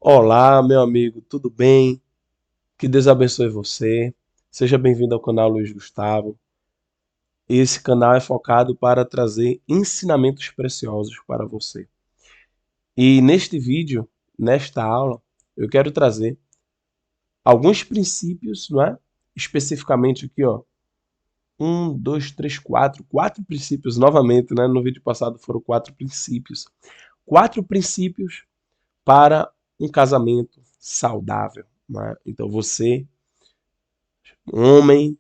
Olá, meu amigo, tudo bem? Que Deus abençoe você. Seja bem-vindo ao canal Luiz Gustavo. Esse canal é focado para trazer ensinamentos preciosos para você. E neste vídeo, nesta aula, eu quero trazer alguns princípios, não é? Especificamente aqui, ó. Um, dois, três, quatro. Quatro princípios novamente, né? No vídeo passado foram quatro princípios. Quatro princípios para um casamento saudável, né? Então você, homem,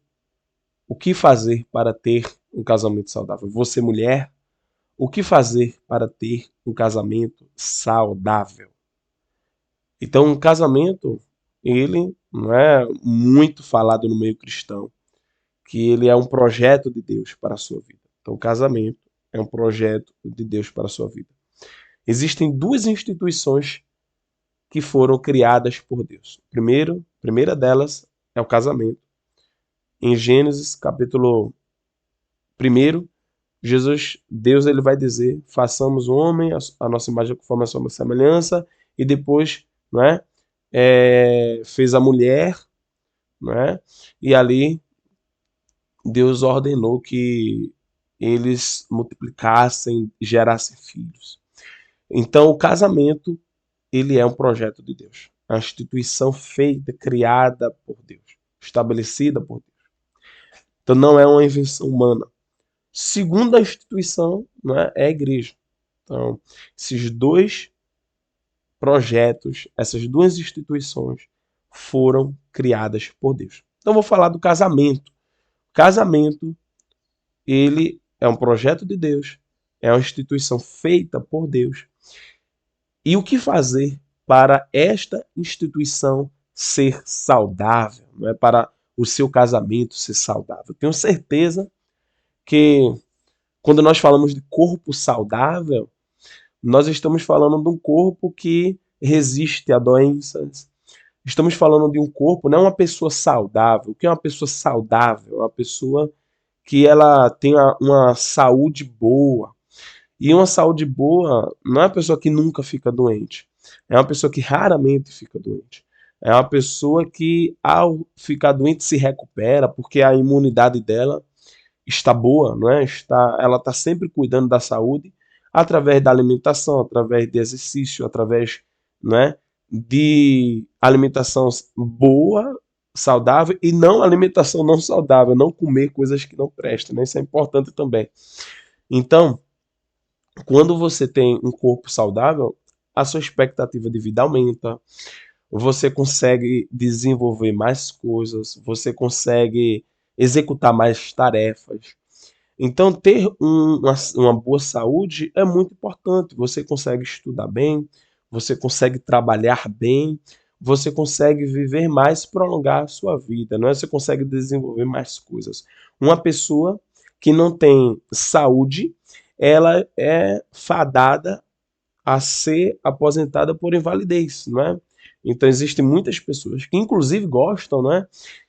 o que fazer para ter um casamento saudável? Você, mulher, o que fazer para ter um casamento saudável? Então, um casamento, ele não é muito falado no meio cristão, que ele é um projeto de Deus para a sua vida. Então, o casamento é um projeto de Deus para a sua vida. Existem duas instituições que foram criadas por Deus. Primeira delas é o casamento. Em Gênesis, capítulo 1, Deus ele vai dizer, façamos o homem a nossa imagem conforme a sua semelhança, e depois, né, fez a mulher, né, e ali Deus ordenou que eles multiplicassem, gerassem filhos. Então o casamento, ele é um projeto de Deus, é uma instituição feita, criada por Deus, estabelecida por Deus. Então não é uma invenção humana. Segunda instituição, né, é a igreja. Então, esses dois projetos, essas duas instituições foram criadas por Deus. Então, vou falar do casamento. O casamento, ele é um projeto de Deus, é uma instituição feita por Deus. E o que fazer para esta instituição ser saudável, não é? Para o seu casamento ser saudável? Tenho certeza que quando nós falamos de corpo saudável, nós estamos falando de um corpo que resiste a doenças. Estamos falando de um corpo, não é uma pessoa saudável. O que é uma pessoa saudável? É uma pessoa que ela tem uma saúde boa. E uma saúde boa não é uma pessoa que nunca fica doente. É uma pessoa que raramente fica doente. É uma pessoa que, ao ficar doente, se recupera, porque a imunidade dela está boa, não é? Ela está sempre cuidando da saúde através da alimentação, através de exercício, através, não é, de alimentação boa, saudável e não alimentação não saudável, não comer coisas que não prestam, né? Isso é importante também. Então, quando você tem um corpo saudável, a sua expectativa de vida aumenta, você consegue desenvolver mais coisas, você consegue executar mais tarefas. Então, ter uma boa saúde é muito importante. Você consegue estudar bem, você consegue trabalhar bem, você consegue viver mais, prolongar a sua vida, não é? Você consegue desenvolver mais coisas. Uma pessoa que não tem saúde, ela é fadada a ser aposentada por invalidez, não é? Então existem muitas pessoas que inclusive gostam, né,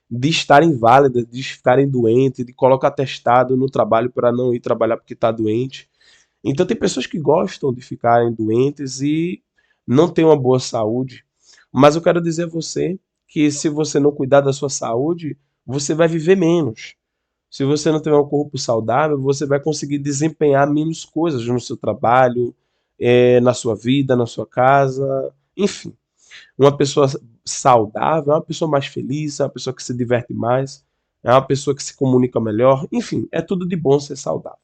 de estarem inválidas, de ficarem doentes, de colocar atestado no trabalho para não ir trabalhar porque está doente. Então tem pessoas que gostam de ficarem doentes e não têm uma boa saúde. Mas eu quero dizer a você que se você não cuidar da sua saúde, você vai viver menos. Se você não tiver um corpo saudável, você vai conseguir desempenhar menos coisas no seu trabalho, na sua vida, na sua casa, enfim. Uma pessoa saudável é uma pessoa mais feliz, é uma pessoa que se diverte mais, é uma pessoa que se comunica melhor, enfim, é tudo de bom ser saudável.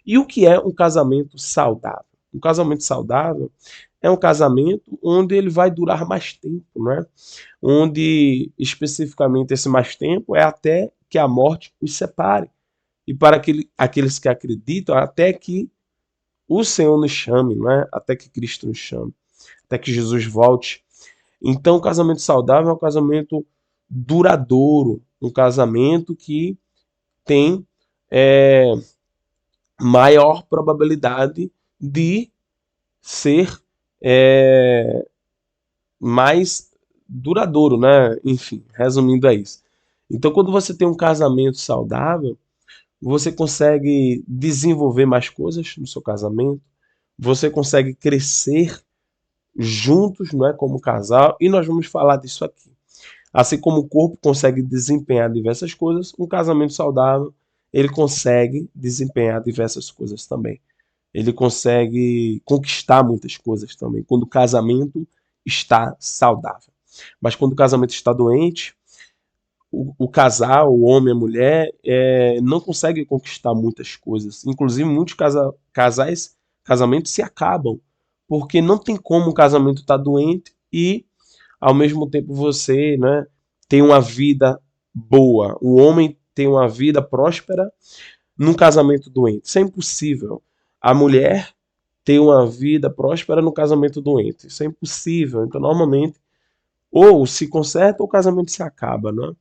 E o que é um casamento saudável? Um casamento saudável é um casamento onde ele vai durar mais tempo, né? Onde especificamente esse mais tempo é até que a morte os separe. E para aqueles que acreditam, até que o Senhor nos chame, não é? Até que Cristo nos chame, até que Jesus volte. Então, o casamento saudável é um casamento duradouro, um casamento que tem é, maior probabilidade de ser é, mais duradouro, né? Enfim, resumindo é isso. Então, quando você tem um casamento saudável, você consegue desenvolver mais coisas no seu casamento, você consegue crescer juntos, não é, como casal, e nós vamos falar disso aqui. Assim como o corpo consegue desempenhar diversas coisas, um casamento saudável, ele consegue desempenhar diversas coisas também. Ele consegue conquistar muitas coisas também, quando o casamento está saudável. Mas quando o casamento está doente, o casal, o homem e a mulher, não consegue conquistar muitas coisas. Inclusive, muitos casamentos se acabam, porque não tem como o casamento estar doente e, ao mesmo tempo, você, né, tem uma vida boa. O homem tem uma vida próspera num casamento doente. Isso é impossível. A mulher ter uma vida próspera no casamento doente. Isso é impossível. Então, normalmente, ou se conserta ou o casamento se acaba, né?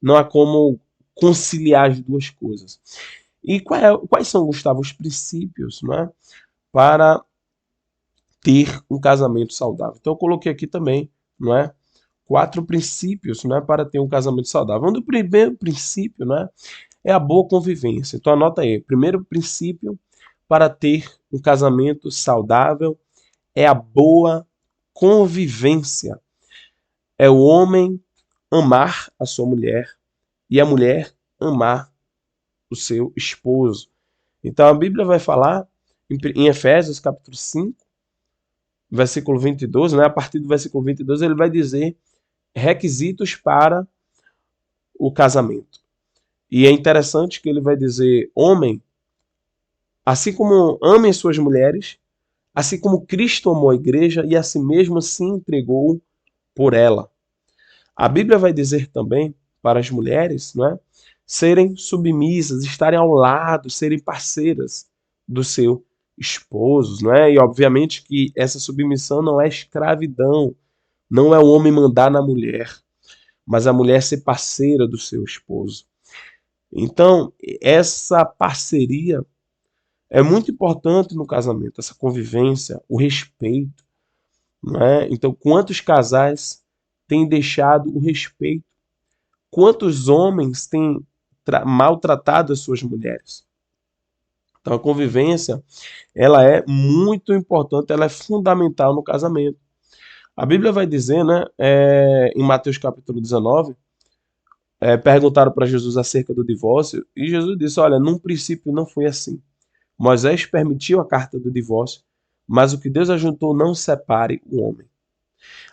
Não há como conciliar as duas coisas. E quais são, Gustavo, os princípios, né, para ter um casamento saudável? Então eu coloquei aqui também, não é, 4 princípios, né, para ter um casamento saudável. Um do primeiro princípio, né, é a boa convivência. Então anota aí, primeiro princípio para ter um casamento saudável é a boa convivência. É o homem amar a sua mulher e a mulher amar o seu esposo. Então a Bíblia vai falar em Efésios capítulo 5, versículo 22, né? A partir do versículo 22 ele vai dizer requisitos para o casamento. E é interessante que ele vai dizer: homem, assim como amem suas mulheres, assim como Cristo amou a igreja e a si mesmo se entregou por ela. A Bíblia vai dizer também para as mulheres, não é, serem submissas, estarem ao lado, serem parceiras do seu esposo, não é? E obviamente que essa submissão não é escravidão, não é o homem mandar na mulher, mas a mulher ser parceira do seu esposo. Então, essa parceria é muito importante no casamento, essa convivência, o respeito, não é? Então, quantos casais têm deixado o respeito? Quantos homens têm maltratado as suas mulheres? Então, a convivência, ela é muito importante, ela é fundamental no casamento. A Bíblia vai dizer, né, em Mateus capítulo 19, perguntaram para Jesus acerca do divórcio, e Jesus disse: olha, num princípio não foi assim. Moisés permitiu a carta do divórcio, mas o que Deus ajuntou não separe o homem.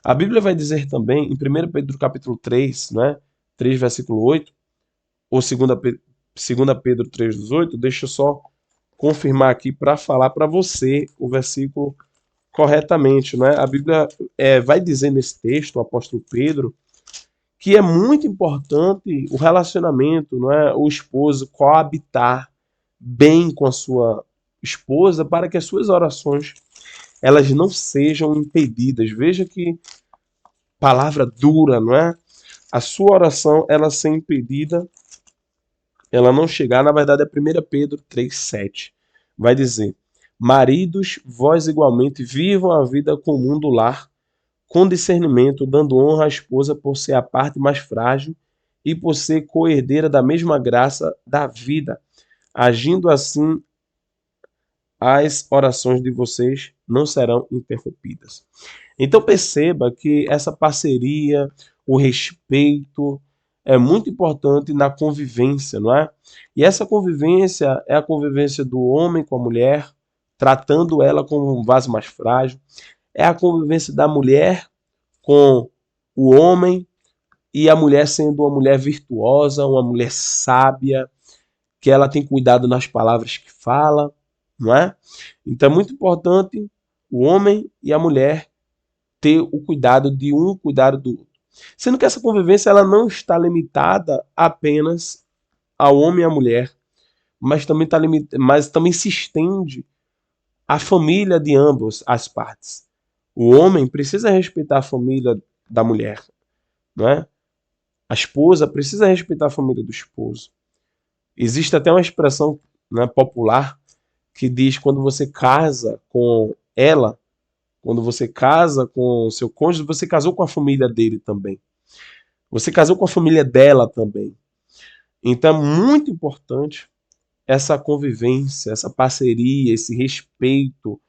A Bíblia vai dizer também, em 1 Pedro capítulo 3, né, 3 versículo 8, ou 2 Pedro 3,18, deixa eu só confirmar aqui para falar para você o versículo corretamente. Né? A Bíblia vai dizer nesse texto, o apóstolo Pedro, que é muito importante o relacionamento, não é? O esposo coabitar bem com a sua esposa para que as suas orações elas não sejam impedidas. Veja que palavra dura, não é? A sua oração ela ser impedida, ela não chegar, na verdade é 1 Pedro 3,7. Vai dizer: maridos, vós igualmente vivam a vida comum do lar, com discernimento, dando honra à esposa por ser a parte mais frágil e por ser co-herdeira da mesma graça da vida. Agindo assim, as orações de vocês não serão interrompidas. Então perceba que essa parceria, o respeito, é muito importante na convivência, não é? E essa convivência é a convivência do homem com a mulher, tratando ela como um vaso mais frágil. É a convivência da mulher com o homem e a mulher sendo uma mulher virtuosa, uma mulher sábia, que ela tem cuidado nas palavras que fala, não é? Então é muito importante o homem e a mulher ter o cuidado de um, cuidado do outro. Sendo que essa convivência ela não está limitada apenas ao homem e à mulher, mas também se estende à família de ambas as partes. O homem precisa respeitar a família da mulher, não é? A esposa precisa respeitar a família do esposo. Existe até uma expressão, né, popular que diz quando você casa com ela, quando você casa com o seu cônjuge, você casou com a família dele também. Você casou com a família dela também. Então é muito importante essa convivência, essa parceria, esse respeito,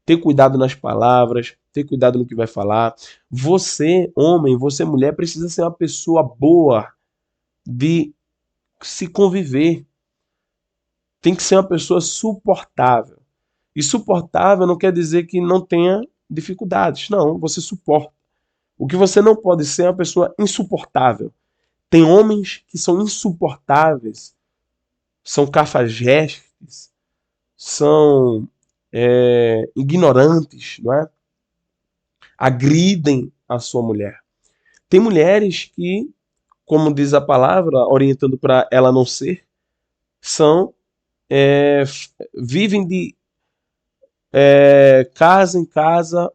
ter cuidado nas palavras, ter cuidado no que vai falar. Você, homem, você, mulher, precisa ser uma pessoa boa de se conviver. Tem que ser uma pessoa suportável. E suportável não quer dizer que não tenha dificuldades. Não, você suporta. O que você não pode ser é uma pessoa insuportável. Tem homens que são insuportáveis, são cafajestes, são ignorantes, não é? Agridem a sua mulher. Tem mulheres que, como diz a palavra, orientando para ela não ser, são vivem de casa em casa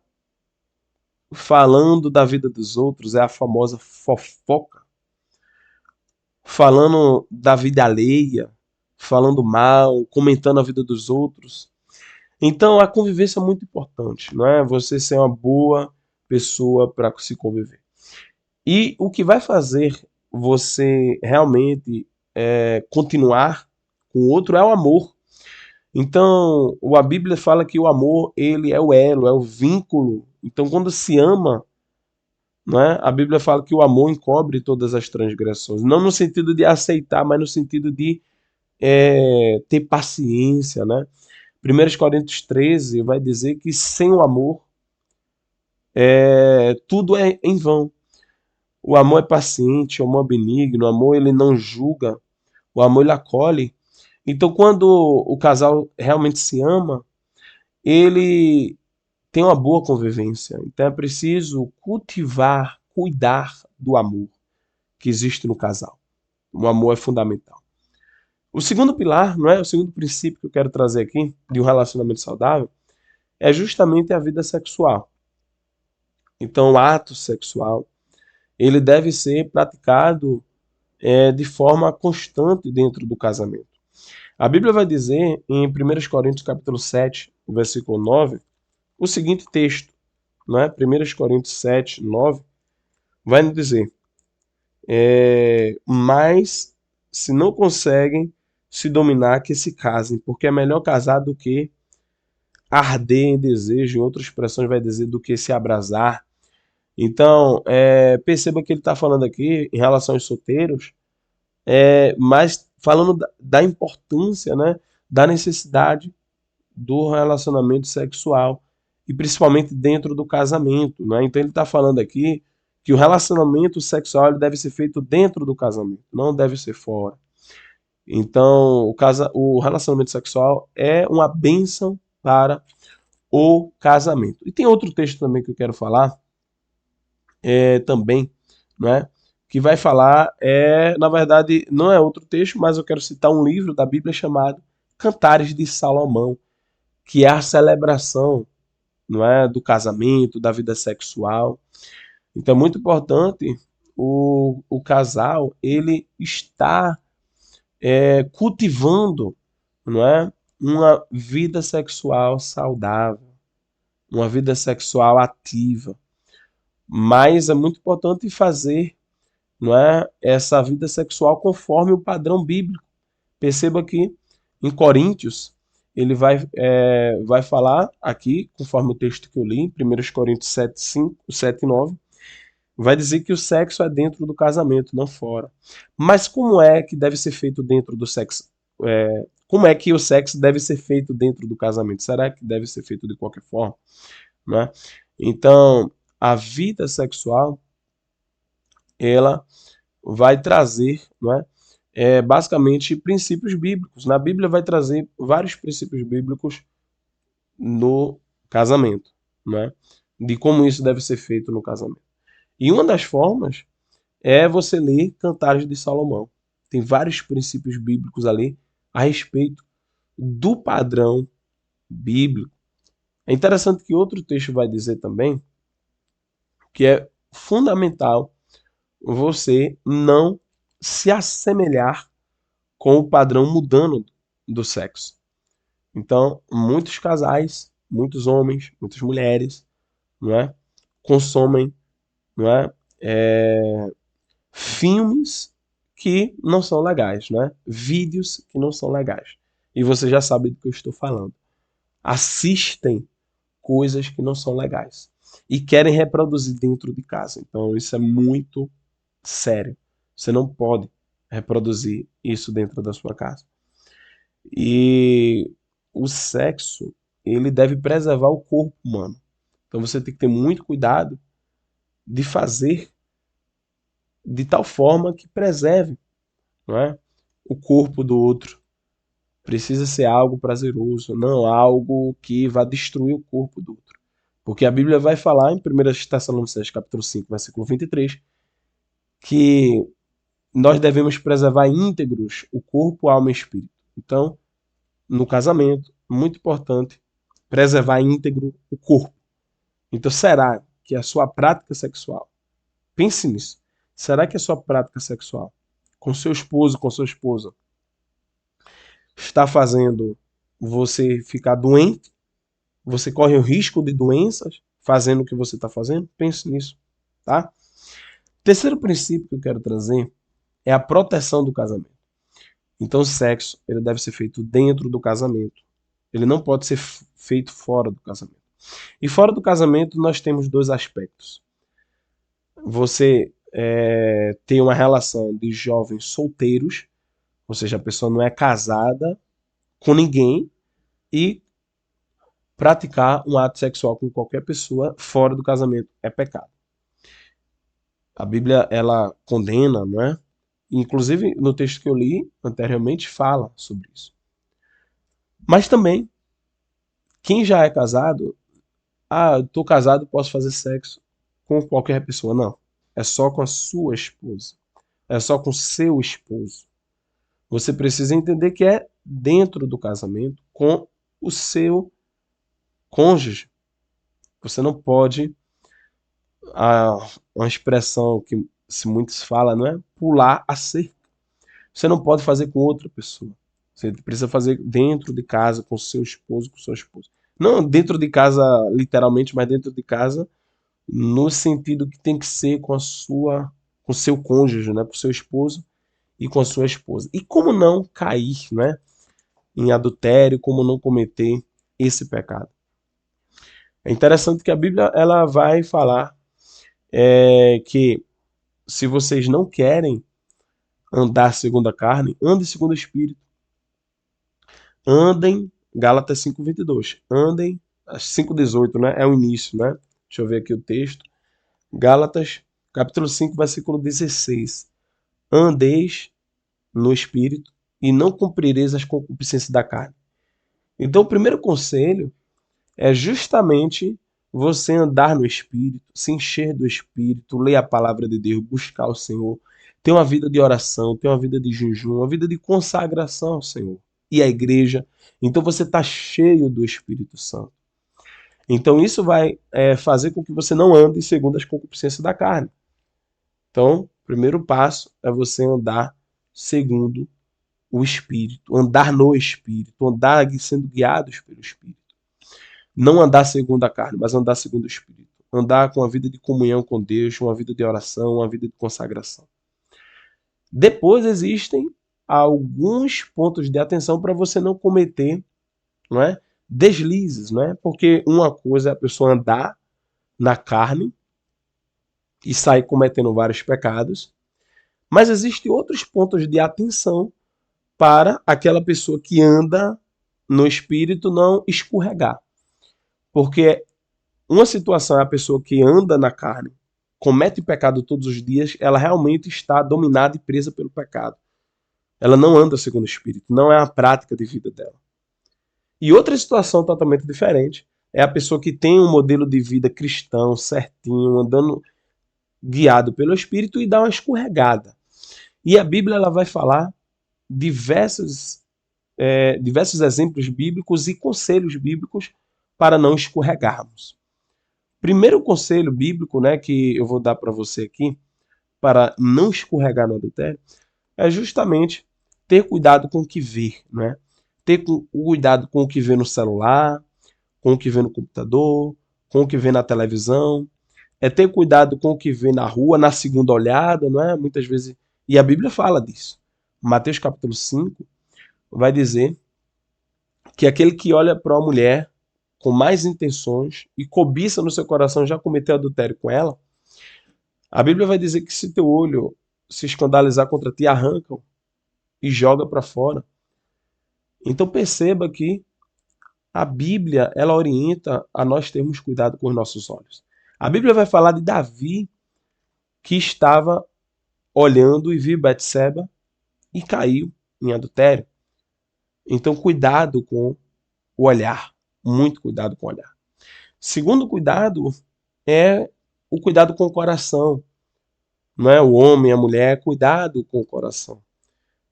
falando da vida dos outros, é a famosa fofoca, falando da vida alheia, falando mal, comentando a vida dos outros. Então a convivência é muito importante, não é? Você ser uma boa pessoa para se conviver. E o que vai fazer você realmente continuar com o outro é o amor. Então, a Bíblia fala que o amor, ele é o elo, é o vínculo. Então, quando se ama, não é? A Bíblia fala que o amor encobre todas as transgressões. Não no sentido de aceitar, mas no sentido de ter paciência, né? 1 Coríntios 13 vai dizer que sem o amor, tudo é em vão. O amor é paciente, o amor é benigno, o amor ele não julga, o amor ele acolhe. Então, quando o casal realmente se ama, ele tem uma boa convivência. Então, é preciso cultivar, cuidar do amor que existe no casal. O amor é fundamental. O segundo pilar, não é? O segundo princípio que eu quero trazer aqui de um relacionamento saudável é justamente a vida sexual. Então, o ato sexual, ele deve ser praticado de forma constante dentro do casamento. A Bíblia vai dizer em 1 Coríntios capítulo 7, versículo 9, o seguinte texto, não é? 1 Coríntios 7, 9, vai nos dizer, mas se não conseguem se dominar, que se casem, porque é melhor casar do que arder em desejo, em outras expressões vai dizer do que se abrasar. Então, perceba que ele está falando aqui em relação aos solteiros, mas falando da importância, né, da necessidade do relacionamento sexual e principalmente dentro do casamento, né? Então ele está falando aqui que o relacionamento sexual ele deve ser feito dentro do casamento, não deve ser fora. Então o relacionamento sexual é uma bênção para o casamento. E tem outro texto também que eu quero falar, também, né? Que vai falar, na verdade, não é outro texto, mas eu quero citar um livro da Bíblia chamado Cantares de Salomão, que é a celebração, não é, do casamento, da vida sexual. Então é muito importante o casal ele está cultivando, não é, uma vida sexual saudável, uma vida sexual ativa. Mas é muito importante fazer, não é, essa vida sexual conforme o padrão bíblico. Perceba que em Coríntios ele vai falar aqui, conforme o texto que eu li, em 1 Coríntios 7, 5, 7 e 9, vai dizer que o sexo é dentro do casamento, não fora. Mas como é que deve ser feito dentro do sexo? Como é que o sexo deve ser feito dentro do casamento? Será que deve ser feito de qualquer forma? Né? Então, a vida sexual, ela vai trazer, não é? Basicamente princípios bíblicos. Na Bíblia vai trazer vários princípios bíblicos no casamento, né? De como isso deve ser feito no casamento. E uma das formas é você ler Cantares de Salomão. Tem vários princípios bíblicos ali a respeito do padrão bíblico. É interessante que outro texto vai dizer também que é fundamental você não se assemelhar com o padrão mudando do sexo. Então, muitos casais, muitos homens, muitas mulheres, não é, consomem, não filmes que não são legais, não é? Vídeos que não são legais. E você já sabe do que eu estou falando. Assistem coisas que não são legais. e querem reproduzir dentro de casa. Então isso é muito sério. Você não pode reproduzir isso dentro da sua casa. E o sexo, ele deve preservar o corpo humano. Então você tem que ter muito cuidado de fazer de tal forma que preserve, não é, o corpo do outro. Precisa ser algo prazeroso, não algo que vá destruir o corpo do outro. Porque a Bíblia vai falar em 1 Tessalonicenses capítulo 5, versículo 23, que nós devemos preservar íntegros o corpo, alma e espírito. Então, no casamento, muito importante preservar íntegro o corpo. Então, será que a sua prática sexual, pense nisso, será que a sua prática sexual com seu esposo, com sua esposa, está fazendo você ficar doente? Você corre o risco de doenças fazendo o que você está fazendo? Pense nisso, tá? Terceiro princípio que eu quero trazer é a proteção do casamento. Então, o sexo ele deve ser feito dentro do casamento. Ele não pode ser feito fora do casamento. E fora do casamento nós temos dois aspectos. Você tem uma relação de jovens solteiros, ou seja, a pessoa não é casada com ninguém, e praticar um ato sexual com qualquer pessoa fora do casamento é pecado. A Bíblia ela condena, não é? Inclusive no texto que eu li anteriormente fala sobre isso. Mas também quem já é casado, eu tô casado, posso fazer sexo com qualquer pessoa. Não. É só com a sua esposa. É só com seu esposo. Você precisa entender que é dentro do casamento com o seu cônjuge. Você não pode, uma expressão que se muitos falam, não é? Pular a cerca. Você não pode fazer com outra pessoa. Você precisa fazer dentro de casa, com seu esposo, com sua esposa. Não dentro de casa, literalmente, mas dentro de casa, no sentido que tem que ser com com seu cônjuge, né? Com seu esposo e com a sua esposa. E como não cair, né? Em adultério, como não cometer esse pecado. É interessante que a Bíblia ela vai falar que se vocês não querem andar segundo a carne, andem segundo o Espírito. Andem, Gálatas 5:22. Andem, 5:18, né? É o início, né? Deixa eu ver aqui o texto. Gálatas, capítulo 5, versículo 16. Andeis no Espírito e não cumprireis as concupiscências da carne. Então, o primeiro conselho é justamente você andar no Espírito, se encher do Espírito, ler a palavra de Deus, buscar o Senhor, ter uma vida de oração, ter uma vida de jejum, uma vida de consagração ao Senhor e à igreja. Então você está cheio do Espírito Santo. Então isso vai fazer com que você não ande segundo as concupiscências da carne. Então, o primeiro passo é você andar segundo o Espírito, andar no Espírito, andar sendo guiados pelo Espírito. Não andar segundo a carne, mas andar segundo o Espírito. Andar com uma vida de comunhão com Deus, uma vida de oração, uma vida de consagração. Depois existem alguns pontos de atenção para você não cometer, não é, deslizes, não é? Porque uma coisa é a pessoa andar na carne e sair cometendo vários pecados, mas existem outros pontos de atenção para aquela pessoa que anda no Espírito não escorregar. Porque uma situação é a pessoa que anda na carne, comete pecado todos os dias, ela realmente está dominada e presa pelo pecado. Ela não anda segundo o Espírito, não é a prática de vida dela. E outra situação totalmente diferente é a pessoa que tem um modelo de vida cristão, certinho, andando guiado pelo Espírito e dá uma escorregada. E a Bíblia ela vai falar diversos exemplos bíblicos e conselhos bíblicos para não escorregarmos. Primeiro conselho bíblico, né, que eu vou dar para você aqui, para não escorregar no adultério, é justamente ter cuidado com o que vê, né? Ter cuidado com o que vê no celular, com o que vê no computador, com o que vê na televisão. É ter cuidado com o que vê na rua, na segunda olhada, não é? Muitas vezes. E a Bíblia fala disso. Mateus capítulo 5 vai dizer que aquele que olha para uma mulher com mais intenções e cobiça no seu coração já cometeu adultério com ela, a Bíblia vai dizer que se teu olho se escandalizar contra ti, arranca-o e joga para fora. Então perceba que a Bíblia, ela orienta a nós termos cuidado com os nossos olhos. A Bíblia vai falar de Davi, que estava olhando e viu Betseba e caiu em adultério. Então cuidado com o olhar, muito cuidado com o olhar. Segundo cuidado é o cuidado com o coração. Não é? O homem, a mulher, cuidado com o coração.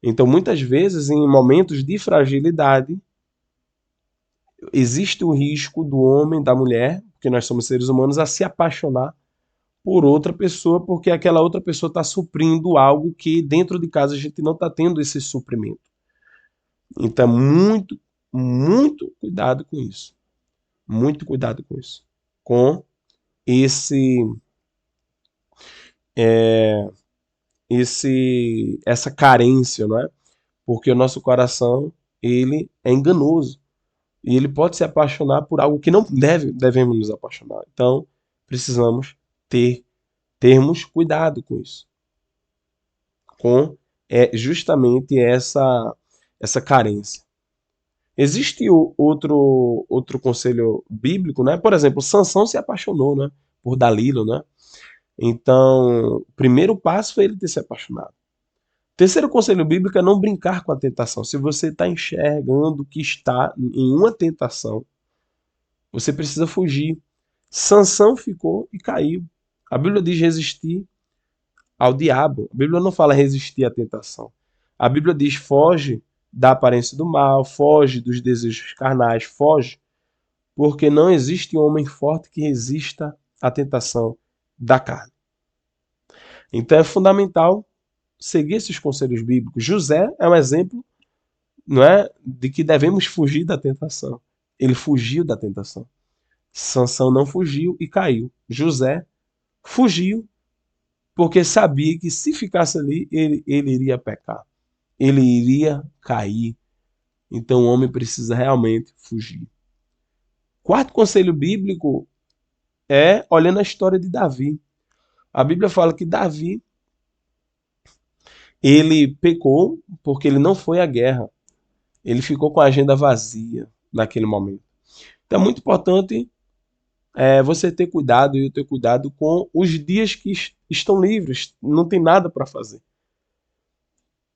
Então, muitas vezes, em momentos de fragilidade, existe o risco do homem, da mulher, porque nós somos seres humanos, a se apaixonar por outra pessoa, porque aquela outra pessoa está suprindo algo que dentro de casa a gente não está tendo esse suprimento. Então, muito, muito cuidado com isso. Muito cuidado com isso. Com essa carência, não é? Porque o nosso coração, ele é enganoso. E ele pode se apaixonar por algo que não devemos nos apaixonar. Então, precisamos termos cuidado com isso. Com justamente essa carência. Existe outro conselho bíblico, né? Por exemplo, Sansão se apaixonou, né? Por Dalila, né? Então, o primeiro passo foi ele ter se apaixonado. Terceiro conselho bíblico é não brincar com a tentação. Se você está enxergando que está em uma tentação, você precisa fugir. Sansão ficou e caiu. A Bíblia diz resistir ao diabo. A Bíblia não fala resistir à tentação. A Bíblia diz foge da aparência do mal, foge dos desejos carnais, foge, porque não existe um homem forte que resista à tentação da carne. Então é fundamental seguir esses conselhos bíblicos. José é um exemplo, não é, de que devemos fugir da tentação. Ele fugiu da tentação. Sansão não fugiu e caiu. José fugiu porque sabia que se ficasse ali, ele iria pecar. Ele iria cair. Então o homem precisa realmente fugir. Quarto conselho bíblico é olhando a história de Davi. A Bíblia fala que Davi, ele pecou porque ele não foi à guerra. Ele ficou com a agenda vazia naquele momento. Então é muito importante você ter cuidado e eu ter cuidado com os dias que estão livres, não tem nada para fazer.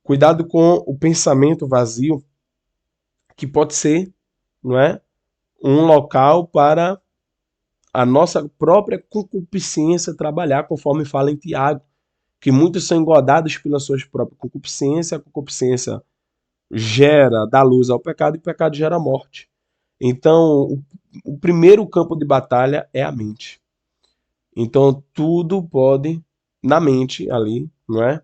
Cuidado com o pensamento vazio, que pode ser, não é, um local para a nossa própria concupiscência trabalhar, conforme fala em Tiago, que muitos são engordados pelas suas próprias concupiscências, a concupiscência dá luz ao pecado e o pecado gera morte. Então, o primeiro campo de batalha é a mente. Então, tudo pode, na mente ali, não é?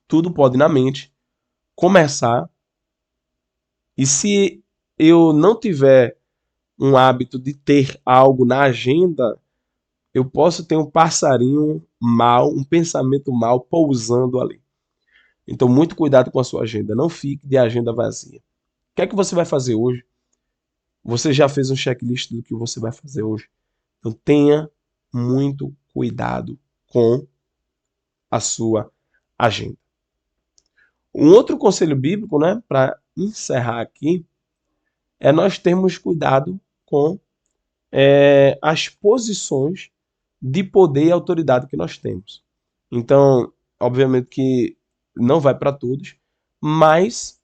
Tudo pode, na mente, começar. E se eu não tiver um hábito de ter algo na agenda, eu posso ter um passarinho mal, um pensamento mal pousando ali. Então, muito cuidado com a sua agenda. Não fique de agenda vazia. O que é que você vai fazer hoje? Você já fez um checklist do que você vai fazer hoje? Então, tenha muito cuidado com a sua agenda. Um outro conselho bíblico, né, para encerrar aqui, é nós termos cuidado com as posições de poder e autoridade que nós temos. Então, obviamente que não vai para todos, mas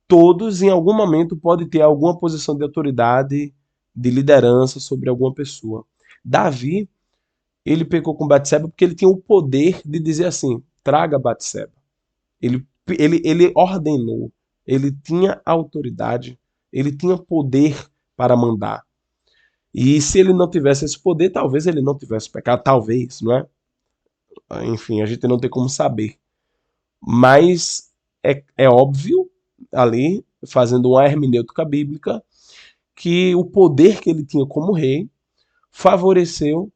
todos em algum momento podem ter alguma posição de autoridade, de liderança sobre alguma pessoa. Davi, ele pecou com Batseba porque ele tinha o poder de dizer assim, traga Batseba. Ele ordenou, ele tinha autoridade, ele tinha poder para mandar. E se ele não tivesse esse poder, talvez ele não tivesse pecado, talvez, não é? Enfim, a gente não tem como saber. Mas é óbvio, ali, fazendo uma hermenêutica bíblica, que o poder que ele tinha como rei favoreceu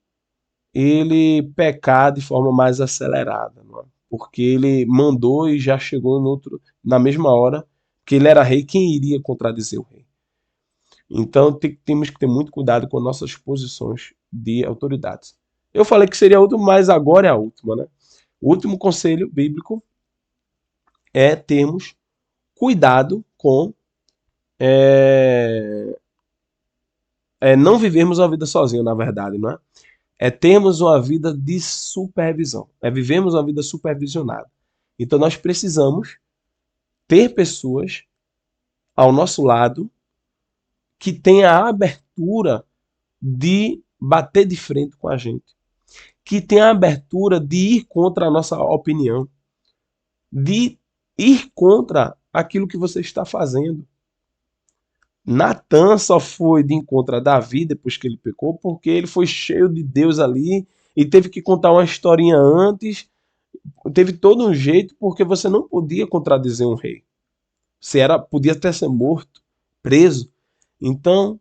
ele pecar de forma mais acelerada, não é? Porque ele mandou e já chegou na mesma hora que ele era rei, quem iria contradizer o rei? Então temos que ter muito cuidado com nossas posições de autoridades. Eu falei que seria a última, mas agora é a última, né? O último conselho bíblico é termos cuidado com é, não vivermos uma vida sozinho, na verdade, não é? É termos uma vida de supervisão. É vivermos uma vida supervisionada. Então nós precisamos ter pessoas ao nosso lado que tenha a abertura de bater de frente com a gente, que tenha a abertura de ir contra a nossa opinião, de ir contra aquilo que você está fazendo. Natan só foi de encontro a Davi depois que ele pecou, porque ele foi cheio de Deus ali e teve que contar uma historinha antes, teve todo um jeito, porque você não podia contradizer um rei. Você podia até ser morto, preso. Então,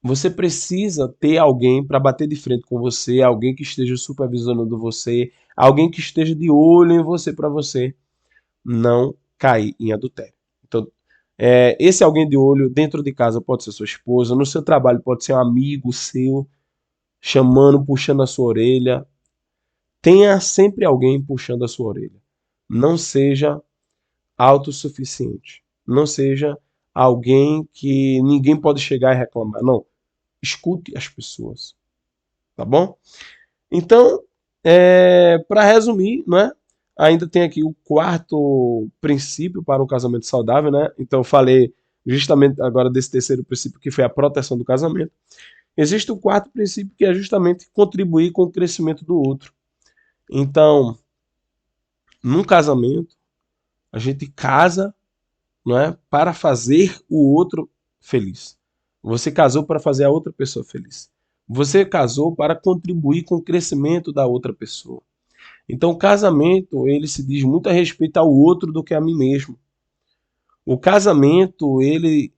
você precisa ter alguém para bater de frente com você, alguém que esteja supervisionando você, alguém que esteja de olho em você para você não cair em adultério. Então, esse alguém de olho dentro de casa pode ser sua esposa, no seu trabalho pode ser um amigo seu, chamando, puxando a sua orelha. Tenha sempre alguém puxando a sua orelha. Não seja autossuficiente. Não seja alguém que ninguém pode chegar e reclamar. Não. Escute as pessoas. Tá bom? Então, para resumir, né? Ainda tem aqui o quarto princípio para um casamento saudável, né? Então, eu falei justamente agora desse terceiro princípio, que foi a proteção do casamento. Existe o quarto princípio, que é justamente contribuir com o crescimento do outro. Então, num casamento, a gente casa, não é, para fazer o outro feliz. Você casou para fazer a outra pessoa feliz. Você casou para contribuir com o crescimento da outra pessoa. Então, o casamento, ele se diz muito a respeito ao outro do que a mim mesmo. O casamento, ele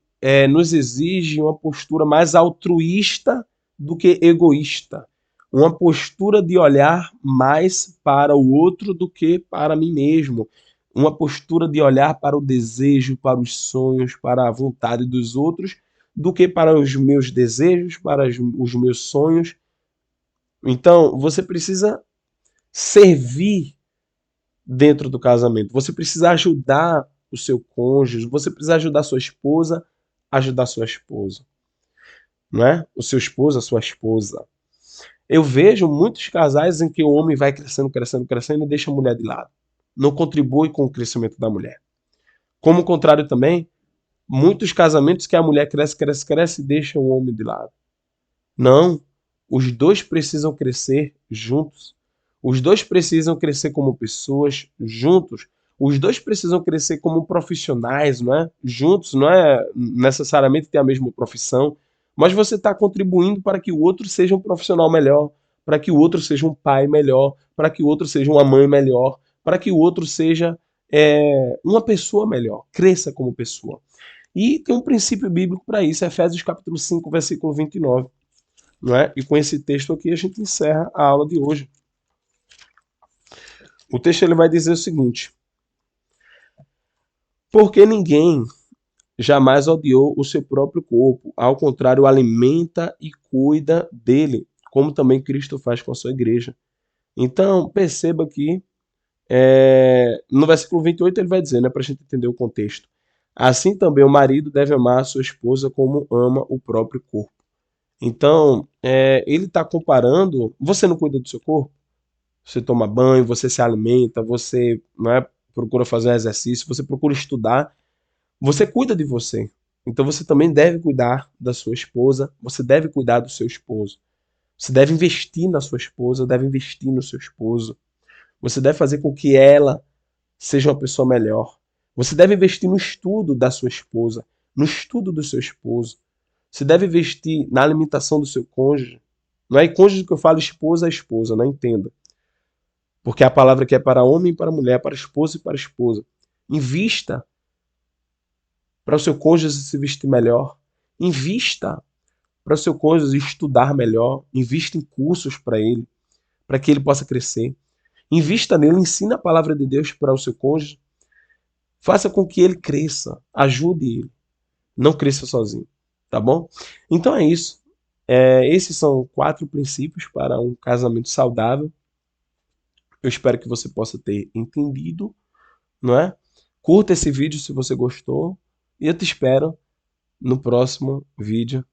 nos exige uma postura mais altruísta do que egoísta. Uma postura de olhar mais para o outro do que para mim mesmo. Uma postura de olhar para o desejo, para os sonhos, para a vontade dos outros, do que para os meus desejos, para os meus sonhos. Então, você precisa servir dentro do casamento. Você precisa ajudar o seu cônjuge, você precisa ajudar sua esposa, ajudar sua esposa, não é? O seu esposo, a sua esposa. Eu vejo muitos casais em que o homem vai crescendo, crescendo, crescendo e deixa a mulher de lado. Não contribui com o crescimento da mulher. Como o contrário também, muitos casamentos que a mulher cresce, cresce, cresce e deixa o homem de lado. Não, os dois precisam crescer juntos. Os dois precisam crescer como pessoas juntos. Os dois precisam crescer como profissionais, não é? Juntos, não é necessariamente ter a mesma profissão, mas você está contribuindo para que o outro seja um profissional melhor, para que o outro seja um pai melhor, para que o outro seja uma mãe melhor, para que o outro seja uma pessoa melhor, cresça como pessoa. E tem um princípio bíblico para isso, Efésios capítulo 5, versículo 29. Não é? E com esse texto aqui a gente encerra a aula de hoje. O texto ele vai dizer o seguinte: porque ninguém jamais odiou o seu próprio corpo, ao contrário, alimenta e cuida dele, como também Cristo faz com a sua igreja. Então, perceba que no versículo 28 ele vai dizer, né, para a gente entender o contexto. Assim também o marido deve amar a sua esposa como ama o próprio corpo. Então, ele está comparando. Você não cuida do seu corpo? Você toma banho, você se alimenta, você, não é, procura fazer um exercício, você procura estudar, você cuida de você. Então você também deve cuidar da sua esposa, você deve cuidar do seu esposo. Você deve investir na sua esposa, deve investir no seu esposo. Você deve fazer com que ela seja uma pessoa melhor. Você deve investir no estudo da sua esposa, no estudo do seu esposo. Você deve investir na alimentação do seu cônjuge. Não é cônjuge que eu falo esposa a esposa, não entenda. Porque a palavra que é para homem e para mulher, para esposo e para esposa. Invista para o seu cônjuge se vestir melhor. Invista para o seu cônjuge estudar melhor. Invista em cursos para ele, para que ele possa crescer. Invista nele, ensine a palavra de Deus para o seu cônjuge. Faça com que ele cresça. Ajude ele. Não cresça sozinho. tá bom? Então é isso. Esses são 4 princípios para um casamento saudável. Eu espero que você possa ter entendido, não é? Curta esse vídeo se você gostou e eu te espero no próximo vídeo.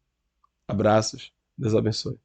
Abraços, Deus abençoe.